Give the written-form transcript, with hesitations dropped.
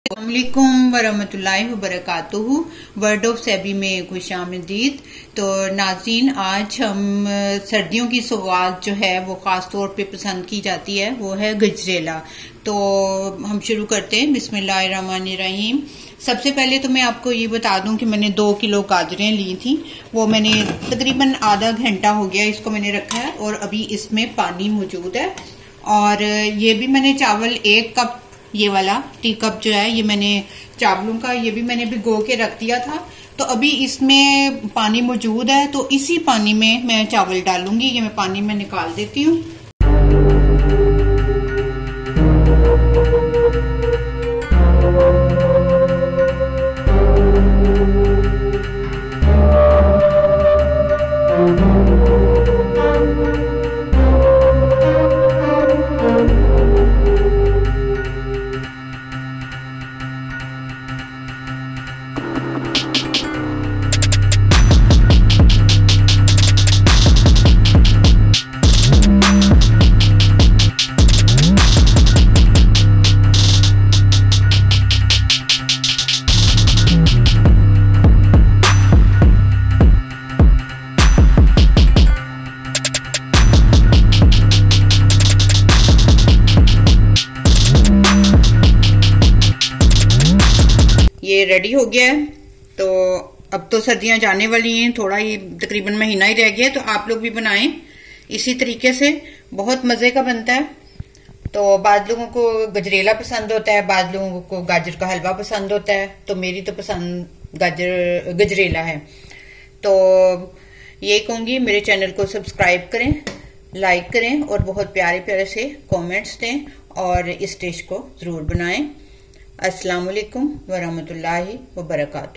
अस्सलामुअलैकुम वरहमतुल्लाहि वबरकातुहू। Word of SEBI में खुशामदीद। तो नाज़रीन, आज हम सर्दियों की सौगात जो है वो खास तौर पे पसंद की जाती है, वो है गजरेला। तो हम शुरू करते हैं। बिस्मिल्लाहिर्रहमानिर्रहीम। सबसे पहले तो मैं आपको ये बता दूं कि मैंने 2 किलो गाजरें ली थी। वो मैंने तकरीबन आधा घंटा हो गया इसको मैंने रखा है और अभी इसमें पानी मौजूद है। और ये भी मैंने चावल 1 कप, ये वाला टी कप जो है, ये मैंने चावलों का ये भी मैंने भिगो के रख दिया था। तो अभी इसमें पानी मौजूद है, तो इसी पानी में मैं चावल डालूंगी। ये मैं पानी में निकाल देती हूँ। ये रेडी हो गया है। तो अब तो सर्दियां जाने वाली हैं, थोड़ा ही तकरीबन महीना ही रह गया है। तो आप लोग भी बनाएं इसी तरीके से, बहुत मजे का बनता है। तो बाद लोगों को गजरेला पसंद होता है, बाद लोगों को गाजर का हलवा पसंद होता है। तो मेरी तो पसंद गजरेला है। तो ये कहूंगी, मेरे चैनल को सब्सक्राइब करें, लाइक करें और बहुत प्यारे प्यारे से कमेंट्स दें और इस डिश को जरूर बनाएं। अस्सलाम वालेकुम वरहमतुल्लाहि वबरकातुहू।